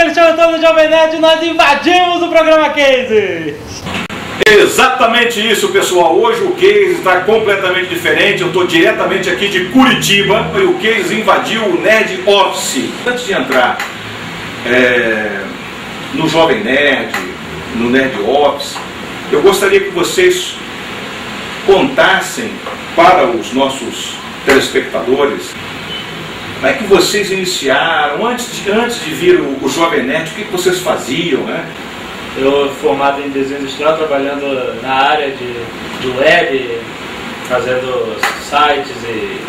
aquele show todo do Jovem Nerd, nós invadimos o programa Case! Exatamente isso, pessoal. Hoje o Case está completamente diferente. Eu estou diretamente aqui de Curitiba e o Case invadiu o Nerd Office. Antes de entrar no Jovem Nerd, no Nerd Office, eu gostaria que vocês contassem para os nossos telespectadores como é que vocês iniciaram, antes de vir o Jovem Nerd, o que vocês faziam, né? Eu formado em desenho industrial, trabalhando na área de web, fazendo sites e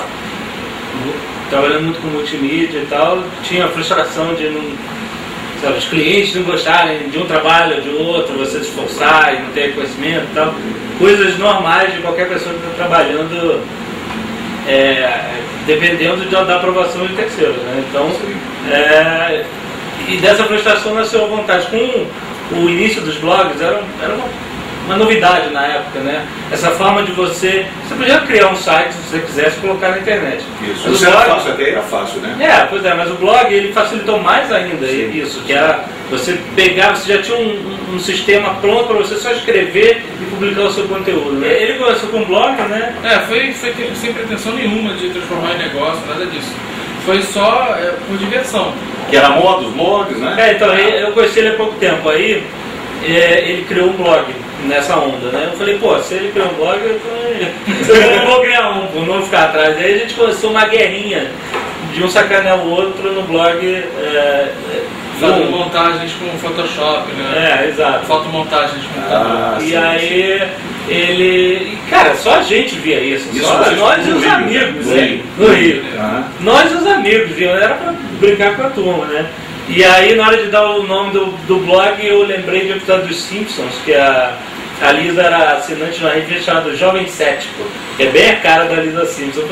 trabalhando muito com multimídia e tal. Tinha a frustração de os clientes não gostarem de um trabalho ou de outro, você se esforçar e não ter conhecimento e tal. Coisas normais de qualquer pessoa que está trabalhando, dependendo da aprovação de terceiros, né? Então, e dessa frustração nasceu a vontade. Com o início dos blogs era uma novidade na época, né? Essa forma de você podia criar um site se você quisesse colocar na internet. Isso, mas era fácil, até era fácil, né? Pois é, mas o blog ele facilitou mais ainda. Sim, isso, que era você pegar, você já tinha um sistema pronto para você só escrever e publicar o seu conteúdo, né? Ele começou com um blog, né? Foi sem pretensão nenhuma de transformar em negócio, nada disso. Foi só por diversão. Que era moda, os blogs, né? Então eu conheci ele há pouco tempo. Aí ele criou um blog nessa onda, né? Eu falei, pô, se ele criou um blog, eu vou criar um, por não ficar atrás. Aí a gente começou uma guerrinha de um sacanear o outro no blog. Fazendo montagens com Photoshop, né? Exato. Fotomontagens com computador. E aí ele... Cara, só a gente via isso. Nós e os amigos, no Rio. Nós e os amigos viam, era pra brincar com a turma, né? E aí na hora de dar o nome do blog eu lembrei de um episódio dos Simpsons, que a Lisa era assinante de uma revista chamada Jovem Cético, que é bem a cara da Lisa Simpson.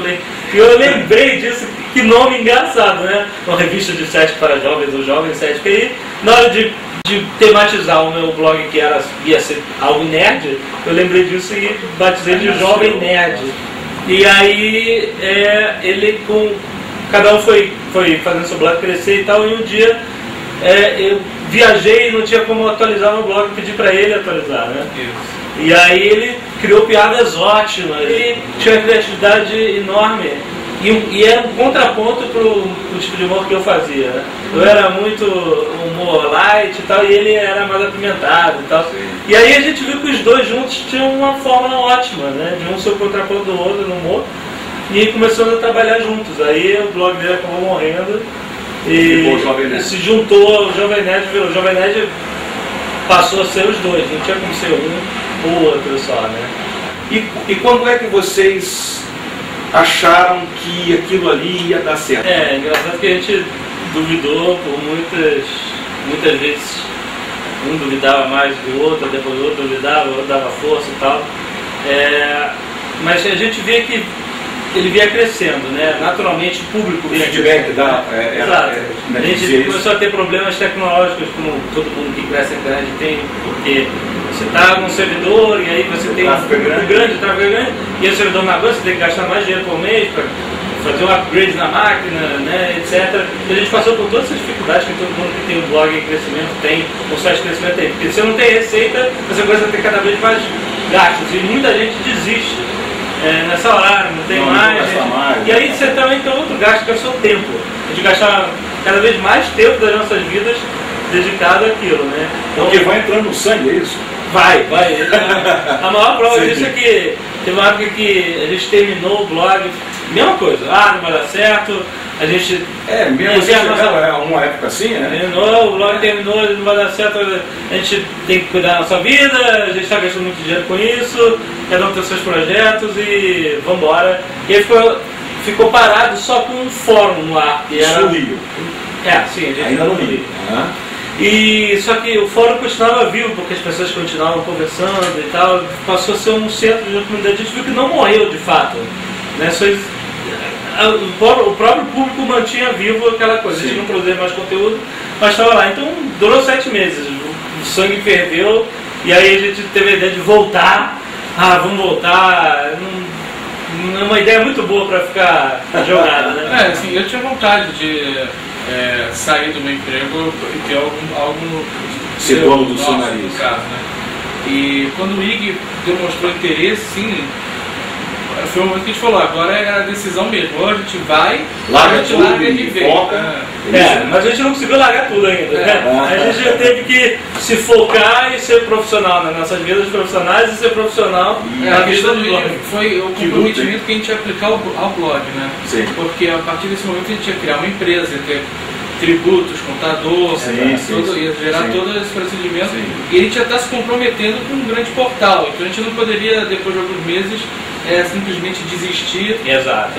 Eu lembrei disso, que nome engraçado, né? Uma revista de cético para jovens, o Jovem Cético. E na hora de tematizar o meu blog, que ia ser algo nerd, eu lembrei disso e batizei de Jovem Nerd. E aí cada um foi fazendo seu blog crescer e tal, e um dia eu viajei e não tinha como atualizar meu blog, pedi para ele atualizar, né? Isso. E aí ele criou piadas ótimas, ele tinha uma criatividade enorme e era um contraponto pro tipo de humor que eu fazia, né? Eu era muito humor light e tal, e ele era mais apimentado e tal. E aí a gente viu que os dois juntos tinham uma fórmula ótima, né? De um ser o contraponto do outro no humor, e começamos a trabalhar juntos. Aí o blog dele acabou morrendo e se juntou ao Jovem Nerd, virou o Jovem Nerd, passou a ser os dois, não tinha como ser um ou outro só, né? E quando é que vocês acharam que aquilo ali ia dar certo? Engraçado que a gente duvidou por muitas vezes. Um duvidava mais do outro, depois o outro duvidava, o outro dava força e tal. Mas a gente vê que ele vinha crescendo, né? Naturalmente o público vinha crescendo. A gente começou a ter problemas tecnológicos, como todo mundo que cresce na internet tem, porque você está num servidor e aí você tem um tráfego grande, e o servidor não aguenta, você tem que gastar mais dinheiro por mês para fazer um upgrade na máquina, né, etc. E a gente passou por todas essas dificuldades que todo mundo que tem um blog em crescimento tem, um site de crescimento tem. Porque se você não tem receita, você começa a ter cada vez mais gastos, e muita gente desiste nessa hora, não tem mais. E aí você também tem outro gasto, que é o seu tempo. A gente gasta cada vez mais tempo das nossas vidas dedicado àquilo, né? Então, porque vai entrando no sangue, é isso? Vai. A maior prova disso é que teve uma época que a gente terminou o blog, mesma coisa, não vai dar certo, a gente... mesmo assim, uma época assim, né? Terminou, o blog terminou, não vai dar certo, a gente tem que cuidar da nossa vida, a gente está gastando muito dinheiro com isso, cada um tem seus projetos e vambora. E aí ficou parado só com um fórum no ar. Isso no Rio? Sim, a gente ainda no Rio. E só que o fórum continuava vivo, porque as pessoas continuavam conversando e tal, passou a ser um centro de comunidade. A gente viu que não morreu de fato, né? O próprio público mantinha vivo aquela coisa. A gente não produzia mais conteúdo, mas estava lá. Então durou 7 meses, o sangue ferveu, e aí a gente teve a ideia de voltar. Vamos voltar. Não é uma ideia muito boa para ficar jogada, né? Assim, eu tinha vontade de sair do meu emprego e ter algo ser dono do seu nariz. No caso, né? E quando o IG demonstrou interesse, sim, foi o momento que a gente falou, agora é a decisão mesmo, ou a gente vai, larga a gente tudo larga de e vez. foca. Mas a gente não conseguiu largar tudo ainda. A gente já teve que se focar e ser profissional nas nossas vidas profissionais e ser profissional na vida do IG foi o comprometimento que a gente ia aplicar ao blog, né? Sim. Porque a partir desse momento a gente ia criar uma empresa, ia ter tributos, contador, ia gerar todo esse procedimento. Sim. E a gente já está se comprometendo com um grande portal, então a gente não poderia, depois de alguns meses, simplesmente desistir. Exato.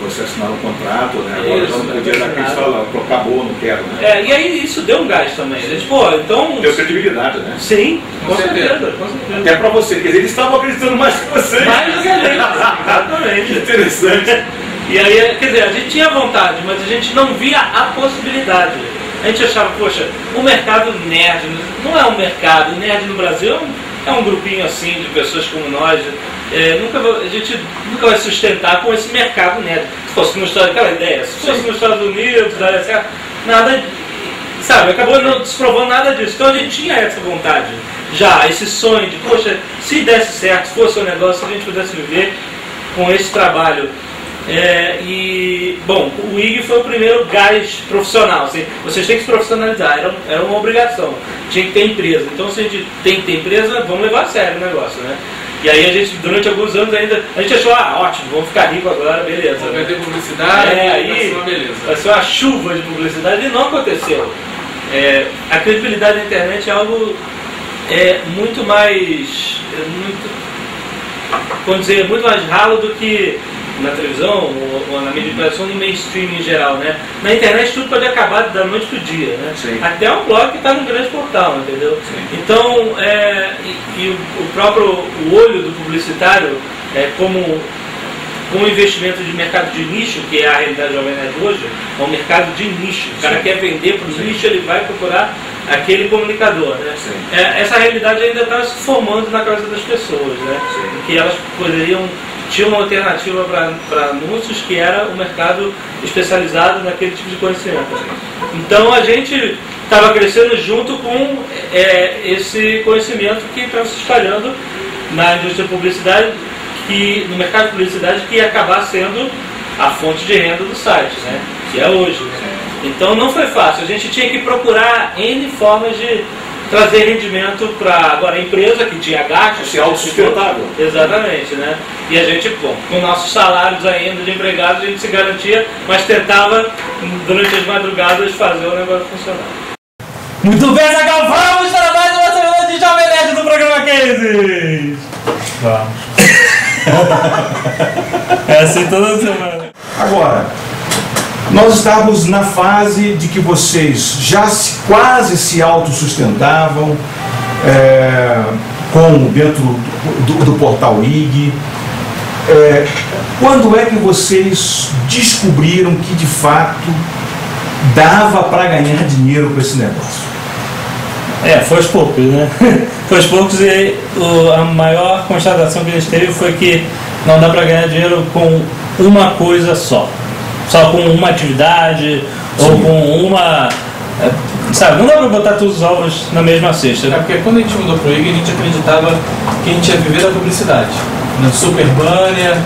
Você assinar um contrato, né? Agora já não podia dar aquele fala, acabou, não quero, né? E aí isso deu um gás também. A gente, então... Deu credibilidade, né? Sim, com certeza. Até para você, quer dizer, eles estavam acreditando mais que vocês. Mais do que a gente, exatamente. Interessante. E aí, quer dizer, a gente tinha vontade, mas a gente não via a possibilidade. A gente achava, poxa, o mercado nerd não é um mercado. Nerd no Brasil é um grupinho assim de pessoas como nós. A gente nunca vai sustentar com esse mercado nerd. Se fosse nos Estados Unidos, aquela ideia, se fosse nos Estados Unidos, nada, sabe, acabou não desprovando nada disso. Então a gente tinha essa vontade, já, esse sonho de, poxa, se desse certo, se fosse um negócio, se a gente pudesse viver com esse trabalho. Bom, o IG foi o primeiro gás profissional. Assim, vocês têm que se profissionalizar, era uma obrigação. Tinha que ter empresa. Então, se a gente tem que ter empresa, vamos levar a sério o negócio, né? E aí a gente, durante alguns anos ainda, a gente achou, ótimo, vamos ficar rico agora, beleza. Vai ter publicidade, aí vai ser uma chuva de publicidade, e não aconteceu. A credibilidade da internet é algo muito mais, vamos dizer, muito mais ralo do que na televisão ou na mídia de impressão, no mainstream em geral, né? Na internet tudo pode acabar da noite pro dia, né? Sim. Até um blog que está num grande portal, entendeu? Sim. Então, o próprio olho do publicitário, como um investimento de mercado de nicho, que é a realidade do Jovem Nerd hoje, é um mercado de nicho. O cara quer vender para o nicho, ele vai procurar aquele comunicador, né? Essa realidade ainda está se formando na cabeça das pessoas, né? Que elas tinha uma alternativa para anúncios, que era o mercado especializado naquele tipo de conhecimento. Então a gente estava crescendo junto com esse conhecimento que estava se espalhando na indústria de publicidade, no mercado de publicidade, que ia acabar sendo a fonte de renda do site, né? Que é hoje. Né? Então não foi fácil, a gente tinha que procurar N formas de trazer rendimento para agora a empresa que tinha gastos. Ser autossustentável. Exatamente, né? E a gente, com nossos salários ainda de empregados, a gente se garantia, mas tentava, durante as madrugadas, fazer o negócio funcionar. Muito bem, Zagal, vamos para mais uma semana de Jovem Nerd do programa Cases! Vamos. É assim toda semana. Agora, nós estávamos na fase de que vocês já quase se autossustentavam dentro do portal IG. Quando é que vocês descobriram que de fato dava para ganhar dinheiro com esse negócio? Foi aos poucos, né? Foi aos poucos, e a maior constatação que a gente teve foi que não dá para ganhar dinheiro com uma coisa só com uma atividade. Sim. Ou com uma... Sabe, não dá para botar todos os ovos na mesma cesta, né? Porque quando a gente mudou pro IG, a gente acreditava que a gente ia viver da publicidade, no super banner,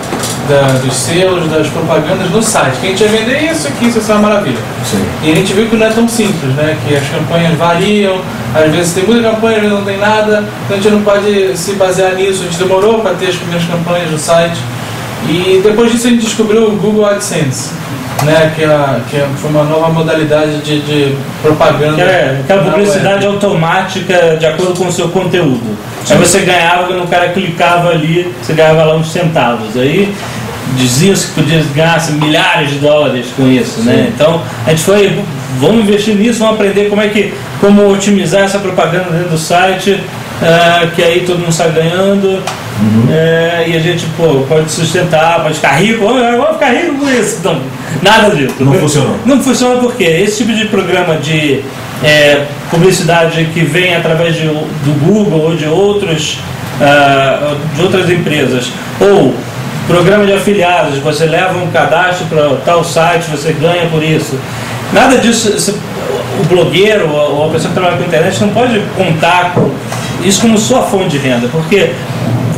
dos selos, das propagandas no site, que a gente ia vender isso aqui, isso é uma maravilha. Sim. E a gente viu que não é tão simples, né? Que as campanhas variam, às vezes tem muita campanha, às vezes não tem nada, então a gente não pode se basear nisso. A gente demorou para ter as primeiras campanhas no site, e depois disso a gente descobriu o Google AdSense, né, que foi uma nova modalidade de propaganda. Que é a publicidade automática de acordo com o seu conteúdo. Sim. Aí você ganhava, quando o cara clicava ali, você ganhava lá uns centavos. Aí diziam-se que podia ganhar milhares de dólares com isso, né? Então a gente foi, vamos investir nisso, vamos aprender como otimizar essa propaganda dentro do site, que aí todo mundo sai ganhando. E a gente pode sustentar, pode ficar rico, vamos ficar rico com isso. Então, nada disso. Não funcionou. Não funciona porque esse tipo de programa de publicidade que vem através do Google ou de outras empresas, ou programa de afiliados, você leva um cadastro para tal site, você ganha por isso. nada disso, o blogueiro ou a pessoa que trabalha com a internet não pode contar com isso como sua fonte de renda, porque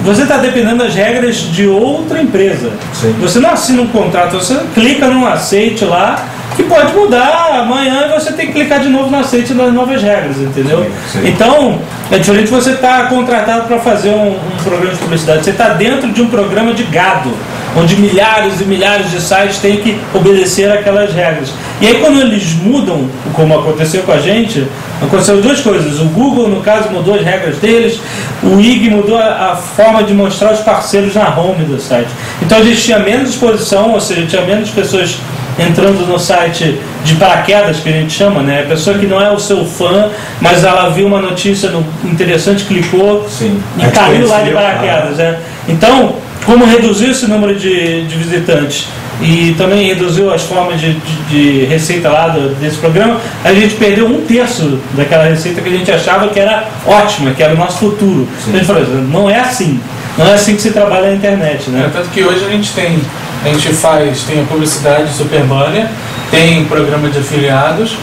você está dependendo das regras de outra empresa. Sim. Você não assina um contrato, você clica num aceite lá, que pode mudar amanhã e você tem que clicar de novo no aceite das novas regras, entendeu? Sim. Então, é diferente de você estar contratado para fazer um programa de publicidade. Você está dentro de um programa de gado, onde milhares e milhares de sites têm que obedecer aquelas regras. E aí quando eles mudam, como aconteceu com a gente, aconteceram duas coisas. O Google, no caso, mudou as regras deles, o IG mudou a forma de mostrar os parceiros na home do site. Então a gente tinha menos exposição, ou seja, tinha menos pessoas entrando no site de paraquedas, que a gente chama, né? A pessoa que não é o seu fã, mas ela viu uma notícia interessante, clicou. Sim. E caiu lá de paraquedas. Né? Então, como reduziu esse número de visitantes e também reduziu as formas de receita lá desse programa, a gente perdeu 1/3 daquela receita que a gente achava que era ótima, que era o nosso futuro. Então a gente falou, não é assim. Não é assim que se trabalha na internet, né? Tanto que hoje a gente tem a publicidade Super Banner, tem programa de afiliados,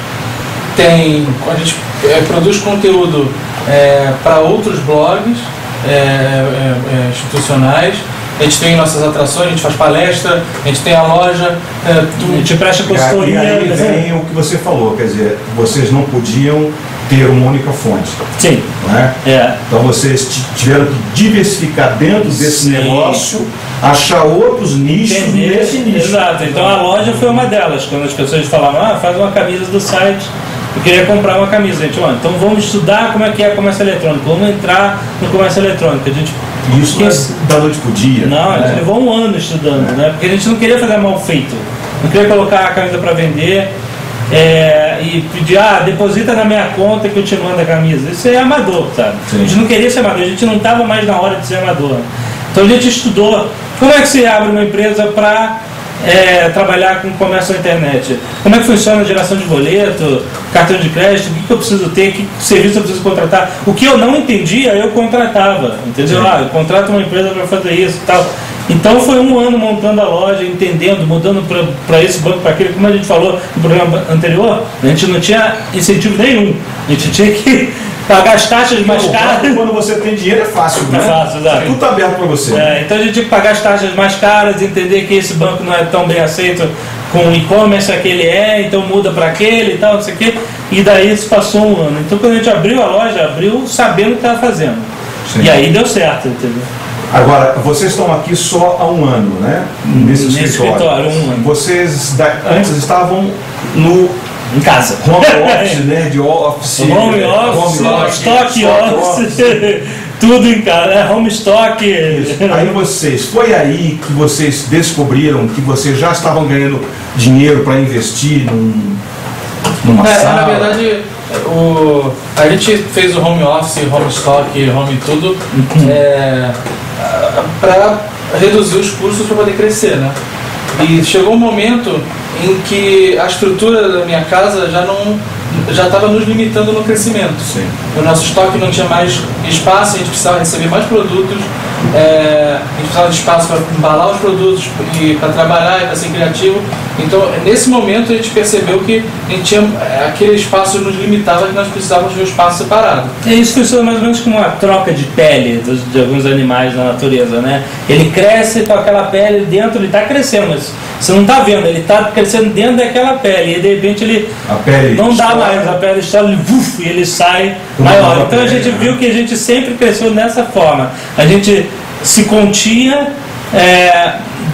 a gente produz conteúdo para outros blogs institucionais, a gente tem nossas atrações, a gente faz palestra, a gente tem a loja, a gente presta consultoria. E aí vem o que você falou, quer dizer, vocês não podiam ter uma única fonte. Sim. Não é? Então vocês tiveram que diversificar dentro desse negócio, achar outros nichos nesse nicho. Exato, então a loja foi uma delas. Quando as pessoas falavam, faz uma camisa do site, eu queria comprar uma camisa. A gente, então vamos estudar como é que é comércio eletrônico, vamos entrar no comércio eletrônico. A gente isso não é da noite pro dia. Não, a gente levou 1 ano estudando, né? Porque a gente não queria fazer mal feito, não queria colocar a camisa para vender e pedir, deposita na minha conta que eu te mando a camisa. Isso é amador, sabe? Sim. A gente não queria ser amador, a gente não estava mais na hora de ser amador. Então a gente estudou como é que se abre uma empresa para trabalhar com comércio na internet. Como é que funciona a geração de boleto, cartão de crédito, o que eu preciso ter, que serviço eu preciso contratar. O que eu não entendia, eu contratava, entendeu? Eu contrato uma empresa para fazer isso e tal. Então foi 1 ano montando a loja, entendendo, mudando para esse banco, para aquele, como a gente falou no programa anterior, a gente não tinha incentivo nenhum, a gente tinha que pagar as taxas mais caras. Quando você tem dinheiro é fácil, né? É fácil, exato. Tudo está aberto para você. Então a gente tinha que pagar as taxas mais caras, entender que esse banco não é tão bem aceito com o e-commerce que ele então muda para aquele e tal, não sei o quê. E daí se passou 1 ano. Então quando a gente abriu a loja, abriu sabendo o que estava fazendo. Sim. E aí deu certo, entendeu? Agora, vocês estão aqui só há 1 ano, né? Nesse escritório. 1 ano. Vocês antes estavam em casa. Home office, nerd office. Home office, stock office. Tudo em casa, home stock. Aí foi aí que vocês descobriram que vocês já estavam ganhando dinheiro para investir numa sala? Na verdade, a gente fez o home office, home stock, home tudo, para reduzir os custos para poder crescer, né? E chegou um momento em que a estrutura da minha casa já estava nos limitando no crescimento. Sim. O nosso estoque não tinha mais espaço, a gente precisava receber mais produtos, a gente precisava de espaço para embalar os produtos e para trabalhar e para ser criativo. Então, nesse momento, a gente percebeu que a gente tinha aquele espaço nos limitava, que nós precisávamos de um espaço separado. E isso funciona mais ou menos como uma troca de pele de alguns animais na natureza, né? Ele cresce com aquela pele dentro, ele está crescendo, mas você não está vendo, ele está crescendo dentro daquela pele e de repente ele não dá mais, a pele estoura, e ele sai maior. Então a gente viu que a gente sempre cresceu dessa forma. A gente se continha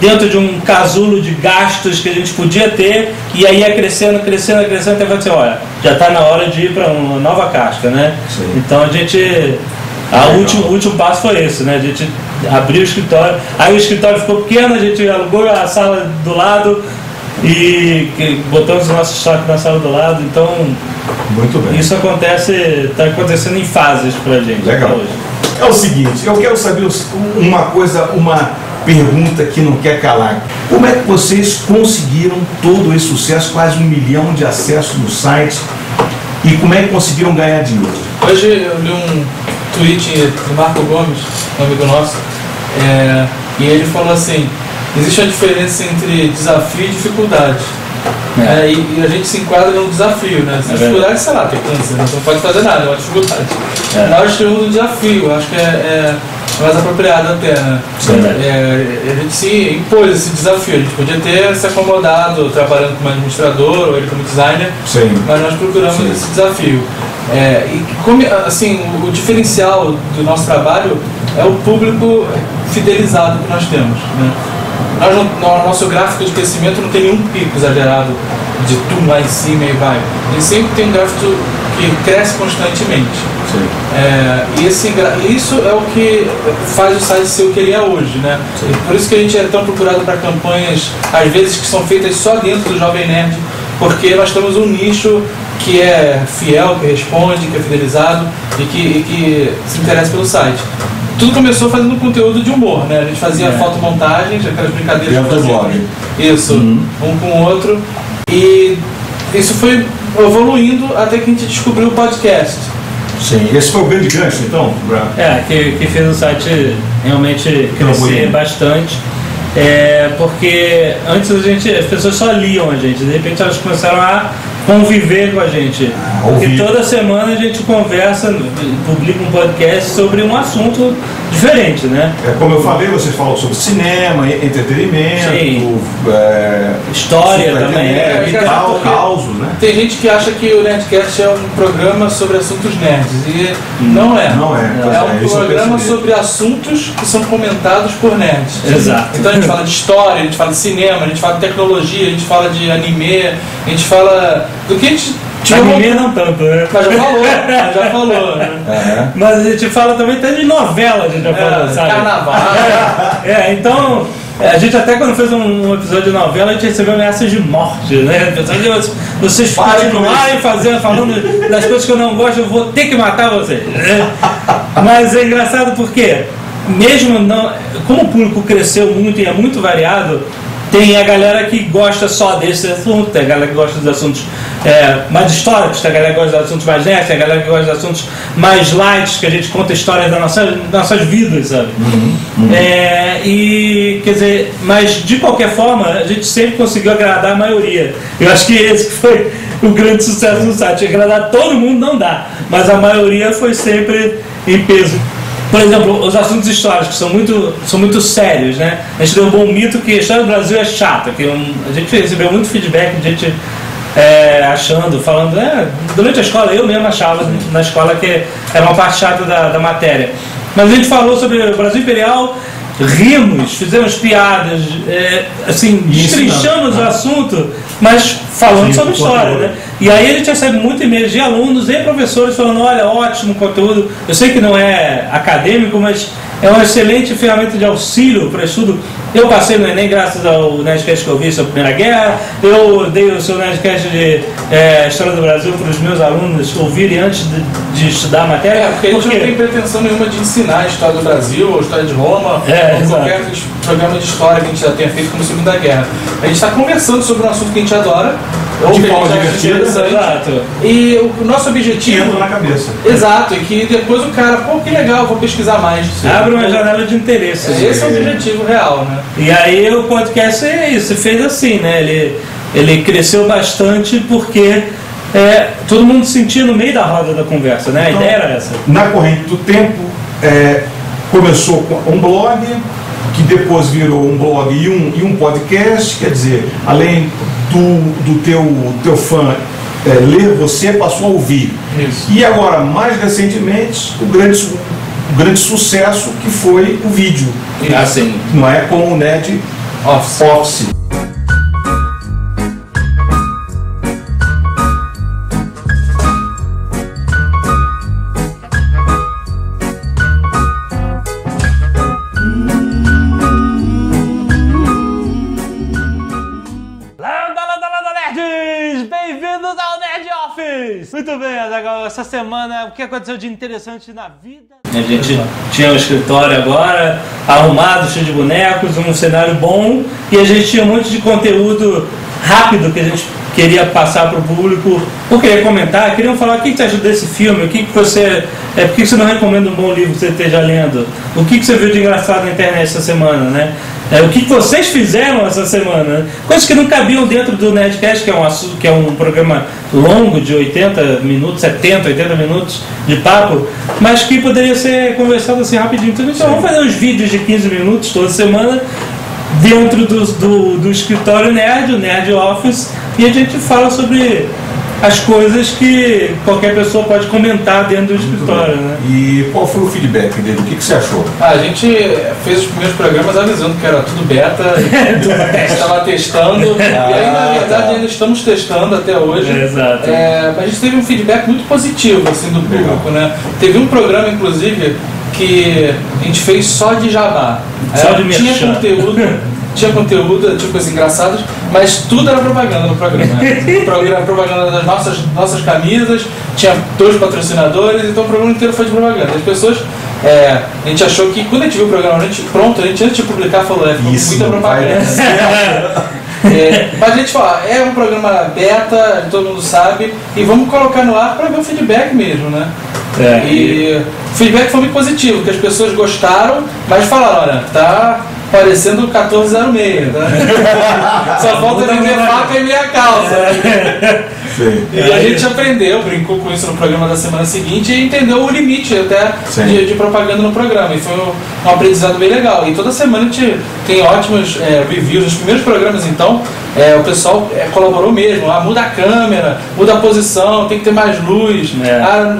dentro de um casulo de gastos que a gente podia ter e aí ia crescendo, até falar assim, olha, já está na hora de ir para uma nova casca, né? Sim. Então a gente... O último passo foi esse, né? A gente abriu o escritório, aí o escritório ficou pequeno, a gente alugou a sala do lado e botamos o nosso estoque na sala do lado, então muito bem. Isso está acontecendo em fases pra gente. Legal. Hoje. É o seguinte, eu quero saber uma pergunta que não quer calar. Como é que vocês conseguiram todo esse sucesso, quase 1 milhão de acessos no site, e como é que conseguiram ganhar dinheiro? Hoje eu li um tweet do Marco Gomes, um amigo nosso, e ele falou assim: existe a diferença entre desafio e dificuldade. E a gente se enquadra num desafio, né? Se dificuldade, sei lá, tem câncer, né? Você não pode fazer nada, é uma dificuldade. Nós temos um desafio, acho que é mais apropriado até, né? A gente se impôs esse desafio, a gente podia ter se acomodado trabalhando como administrador ou ele como designer, mas nós procuramos esse desafio. O diferencial do nosso trabalho é o público fidelizado que nós temos, né? No nosso gráfico de crescimento não tem nenhum pico exagerado de tudo lá em cima e vai. A gente sempre tem um gráfico que cresce constantemente. Isso é o que faz o site ser o que ele é hoje, né? Por isso que a gente é tão procurado para campanhas, às vezes, que são feitas só dentro do Jovem Nerd, porque nós temos um nicho que é fiel, que responde, que é fidelizado e que se interessa pelo site. Tudo começou fazendo conteúdo de humor, né? A gente fazia fotomontagens, aquelas brincadeiras que fazíamos. Isso, um com o outro. E isso foi evoluindo até que a gente descobriu o podcast. Sim, esse foi o grande gancho, então? Que fez o site realmente crescer bastante. Porque antes as pessoas só liam a gente, de repente elas começaram a conviver com a gente. Porque toda semana a gente conversa, publica um podcast sobre um assunto diferente, né? Como eu falei, vocês falam sobre cinema, entretenimento, história também, causos, né? Tem gente que acha que o Nerdcast é um programa sobre assuntos nerds e não é. É um programa sobre assuntos que são comentados por nerds. Exato. Então a gente fala de história, a gente fala de cinema, a gente fala de tecnologia, a gente fala de anime, a gente fala do que a gente... Anime não tanto, né? Mas já falou, né? Mas a gente fala também até de novela, a gente já falou, sabe? Carnaval. Então, a gente até quando fez um episódio de novela, a gente recebeu ameaças de morte, né? Vocês continuarem falando das coisas que eu não gosto, eu vou ter que matar vocês. Mas é engraçado porque, mesmo não, como o público cresceu muito e é muito variado, tem a galera que gosta só desse assunto, tem a galera que gosta dos assuntos mais históricos, tem a galera que gosta dos assuntos mais nerds, tem a galera que gosta dos assuntos mais light, que a gente conta histórias das nossas vidas, sabe? E, quer dizer, mas de qualquer forma, a gente sempre conseguiu agradar a maioria. Eu acho que esse foi o grande sucesso do site. Agradar todo mundo não dá, mas a maioria foi sempre em peso. Por exemplo, os assuntos históricos são muito sérios, né? A gente derrubou um mito que a história do Brasil é chata, que a gente recebeu muito feedback de gente falando, durante a escola, eu mesmo achava na escola que era uma parte chata da matéria. Mas a gente falou sobre o Brasil Imperial, rimos, fizemos piadas, destrinchamos o assunto, mas falando sobre história, né? E aí a gente recebe muito e-mail de alunos e professores falando, olha, ótimo conteúdo, eu sei que não é acadêmico, mas é uma excelente ferramenta de auxílio para estudo. Eu passei no Enem graças ao Nerdcast que eu vi sobre a Primeira Guerra, eu dei o seu Nerdcast de História do Brasil para os meus alunos ouvirem antes de estudar a matéria. Porque a gente não tem pretensão nenhuma de ensinar a História do Brasil, ou a História de Roma, ou qualquer programa de história que a gente já tenha feito como a Segunda Guerra. A gente está conversando sobre um assunto que a gente adora, de forma divertida, exato. E o nosso objetivo... entra na cabeça. Exato, e que depois o cara, que legal, vou pesquisar mais. Abre uma janela de interesse. Esse é o objetivo real, né? E aí o podcast é isso, fez assim, né? Ele cresceu bastante porque todo mundo sentia no meio da roda da conversa, né? Então, a ideia era essa. Na corrente do tempo, começou com um blog, que depois virou um blog e um podcast, quer dizer, além do teu fã ler, você passou a ouvir. Isso. E agora, mais recentemente, o grande sucesso que foi o vídeo. Assim. Não é como o Nerd Office. Muito bem, Azaghal, essa semana, o que aconteceu de interessante na vida? A gente tinha um escritório agora, arrumado, cheio de bonecos, um cenário bom, e a gente tinha um monte de conteúdo rápido que a gente queria passar para o público, ou queria comentar, queriam falar o que você achou desse filme, por que você não recomenda um bom livro que você esteja lendo, o que você viu de engraçado na internet essa semana, né? O que vocês fizeram essa semana? Coisas que não cabiam dentro do Nerdcast, que é um programa longo de 80 minutos, 70, 80 minutos de papo, mas que poderia ser conversado assim rapidinho. Então vamos fazer uns vídeos de 15 minutos toda semana dentro do escritório Nerd, o Nerd Office, e a gente fala sobre as coisas que qualquer pessoa pode comentar dentro do escritório, né? E qual foi o feedback dele? O que você achou? A gente fez os primeiros programas avisando que era tudo beta, estava testando, e aí na verdade ainda estamos testando até hoje. Exato. Mas a gente teve um feedback muito positivo assim, do público, né? Teve um programa, inclusive, que a gente fez só de jabá. Só de merchan. Tinha conteúdo, tinha coisas engraçadas, mas tudo era propaganda no programa. O programa propaganda das nossas camisas, tinha 2 patrocinadores, então o programa inteiro foi de propaganda. As pessoas, a gente achou que quando a gente viu o programa, a gente antes de publicar falou, ficou muita propaganda. Mas a gente fala, é um programa beta, todo mundo sabe, e vamos colocar no ar para ver o feedback mesmo, né? E o feedback foi muito positivo, que as pessoas gostaram, mas falaram, olha, tá parecendo 1406, tá? Só falta vender faca e meia calça. Sim. E a gente aprendeu, brincou com isso no programa da semana seguinte e entendeu o limite até de propaganda no programa. E foi um aprendizado bem legal. E toda semana a gente tem ótimos reviews. Nos primeiros programas, então, o pessoal colaborou mesmo. Muda a câmera, muda a posição, tem que ter mais luz.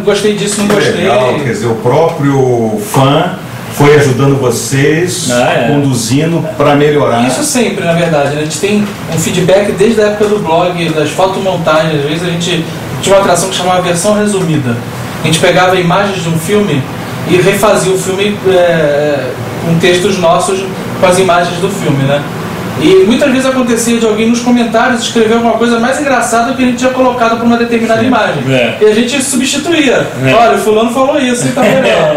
Gostei disso, não gostei. Legal, quer dizer, o próprio fã foi ajudando vocês, conduzindo para melhorar. Isso sempre, na verdade, né? A gente tem um feedback desde a época do blog, das fotomontagens. Às vezes a gente tinha uma atração que chamava versão resumida. A gente pegava imagens de um filme e refazia o filme com textos nossos com as imagens do filme, né? E muitas vezes acontecia de alguém nos comentários escrever alguma coisa mais engraçada que a gente tinha colocado para uma determinada imagem. E a gente substituía. Olha, o fulano falou isso e tá melhor.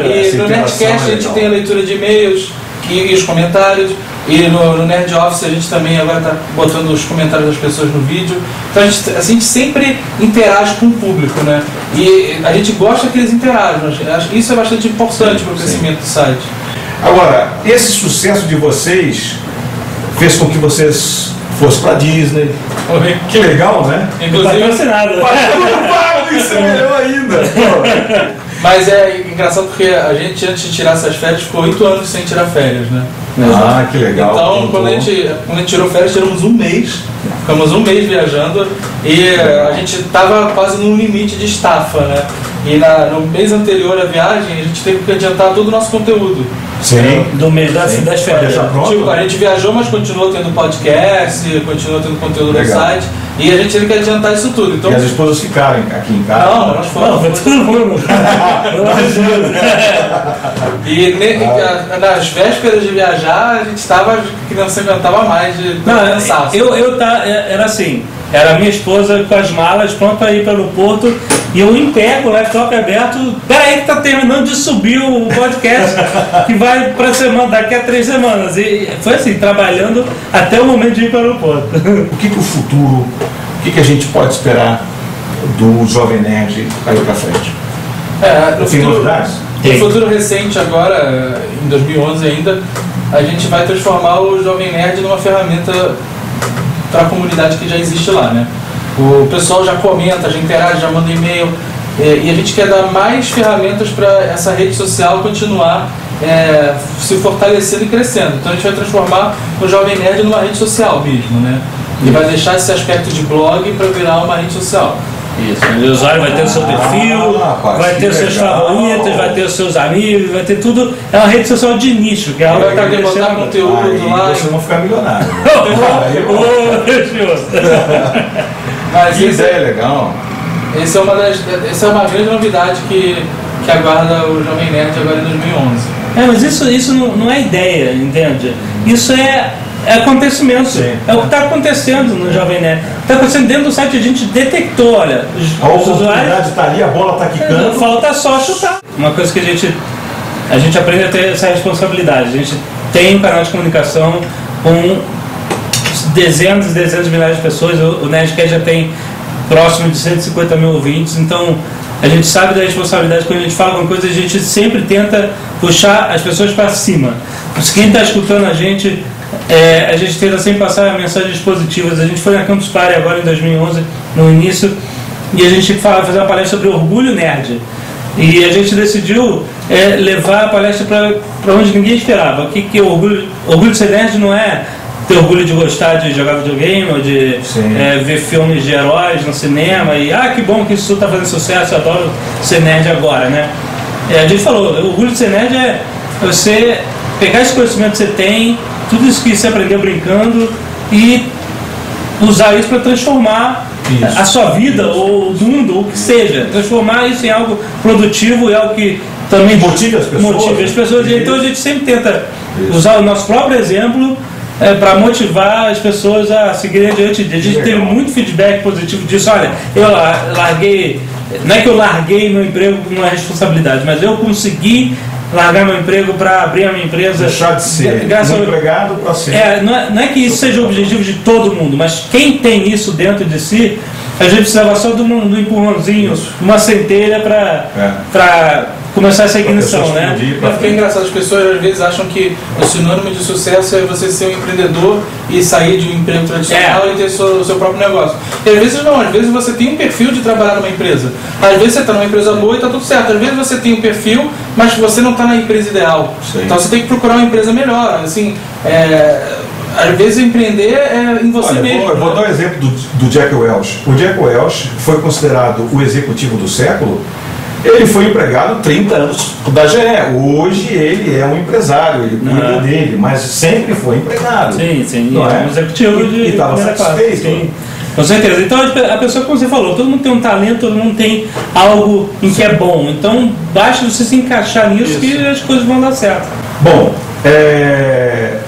E no Nerdcast a gente tem a leitura de e-mails e os comentários. E no Nerd Office a gente também agora está botando os comentários das pessoas no vídeo. Então a gente sempre interage com o público, né? E a gente gosta que eles interajam. Isso é bastante importante para o crescimento do site. Agora, esse sucesso de vocês fez com que vocês fossem para Disney. Que legal, né? Inclusive, isso é melhor ainda. Mas é engraçado porque a gente, antes de tirar essas férias, ficou 8 anos sem tirar férias, né? Que legal. Então, quando a gente tirou férias, tiramos um mês. Ficamos um mês viajando e a gente estava quase no limite de estafa, né? E no mês anterior à viagem, a gente teve que adiantar todo o nosso conteúdo. Sim. Do mês das férias. Tipo, a gente viajou, mas continuou tendo podcast, continuou tendo conteúdo no site. E a gente teve que adiantar isso tudo. Então, e as esposas ficaram aqui em casa? Não, nós fomos. Foi todo mundo. E nas vésperas de viajar, a gente estava que não se aguentava mais de cansaço. Era assim, era minha esposa com as malas pronta a ir para o aeroporto e eu em pé com o laptop aberto. Peraí que tá terminando de subir o podcast que vai para semana, daqui a 3 semanas. E foi assim, trabalhando até o momento de ir para o aeroporto. O que o futuro, o que a gente pode esperar do Jovem Nerd aí para frente? Tem novidades? No futuro recente agora, em 2011 ainda, a gente vai transformar o Jovem Nerd numa ferramenta para a comunidade que já existe lá, né? O pessoal já comenta, já interage, já manda e-mail, e a gente quer dar mais ferramentas para essa rede social continuar se fortalecendo e crescendo. Então a gente vai transformar o Jovem Nerd numa rede social mesmo, né? E vai deixar esse aspecto de blog para virar uma rede social. Isso, o usuário vai ter o seu perfil, vai ter os seus favoritos, vai ter os seus amigos, vai ter tudo. É uma rede social de nicho, que é algo vai estar demandando conteúdo lá. Vocês vão ficar milionários. Mas que ideia legal. Essa é uma grande novidade que aguarda o Jovem Nerd agora em 2011. Mas isso não é ideia, entende? Isso é acontecimento. Sim. É o que está acontecendo no Jovem Nerd. Está acontecendo dentro do site, a gente detectou, olha, a oportunidade está ali, a bola está quicando. Falta só chutar. Uma coisa que a gente aprende a ter essa responsabilidade. A gente tem um canal de comunicação com dezenas e dezenas de milhares de pessoas. O Nerdcast já tem próximo de 150 mil ouvintes, então a gente sabe da responsabilidade. Quando a gente fala alguma coisa, a gente sempre tenta puxar as pessoas para cima. quem está escutando a gente tenta sempre passar mensagens positivas. A gente foi na Campus Party agora em 2011, no início, e a gente fazer uma palestra sobre orgulho nerd. E a gente decidiu levar a palestra para onde ninguém esperava. Que orgulho de ser nerd não é ter orgulho de gostar de jogar videogame ou de ver filmes de heróis no cinema e que bom que isso está fazendo sucesso, eu adoro ser nerd agora, né? A gente falou, o orgulho de ser nerd é você pegar esse conhecimento que você tem, tudo isso que você aprendeu brincando e usar isso para transformar a sua vida ou o mundo, ou o que seja, transformar isso em algo produtivo e algo que também motive as pessoas. Então a gente sempre tenta usar o nosso próprio exemplo para motivar as pessoas a seguirem adiante. A gente teve muito feedback positivo disso. Olha, eu larguei, não é que eu larguei meu emprego com uma responsabilidade, mas eu consegui largar meu emprego para abrir a minha empresa. Deixar de ser empregado para ser. Não é que isso seja o objetivo de todo mundo, mas quem tem isso dentro de si, a gente precisava só de um empurrãozinho, uma centelha para começar essa ignição, né? É engraçado, as pessoas às vezes acham que o sinônimo de sucesso é você ser um empreendedor e sair de um emprego tradicional e ter o seu próprio negócio. E às vezes não, às vezes você tem um perfil de trabalhar numa empresa. Às vezes você está numa empresa boa e está tudo certo. Às vezes você tem um perfil, mas você não está na empresa ideal. Sim. Então você tem que procurar uma empresa melhor. Assim, às vezes empreender é em você mesmo. Eu vou dar um exemplo do Jack Welch. O Jack Welch foi considerado o executivo do século. Ele foi empregado 30 anos da GE. Hoje ele é um empresário, ele cuida dele, mas sempre foi empregado. Sim, não um executivo e estava satisfeito. Sim. Com certeza. Então a pessoa, como você falou, todo mundo tem um talento, todo mundo tem algo em que é bom. Então basta você se encaixar nisso que as coisas vão dar certo. Bom,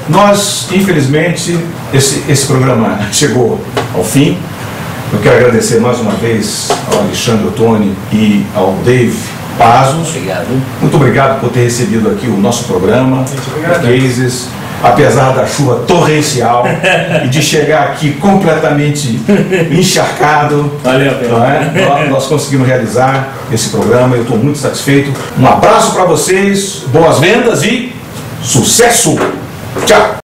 nós, infelizmente, esse programa chegou ao fim. Eu quero agradecer mais uma vez ao Alexandre Ottoni e ao Dave Pazos. Obrigado. Muito obrigado por ter recebido aqui o nosso programa, Cases, apesar da chuva torrencial e de chegar aqui completamente encharcado. Valeu a pena. Nós conseguimos realizar esse programa, eu estou muito satisfeito. Um abraço para vocês, boas vendas e sucesso! Tchau!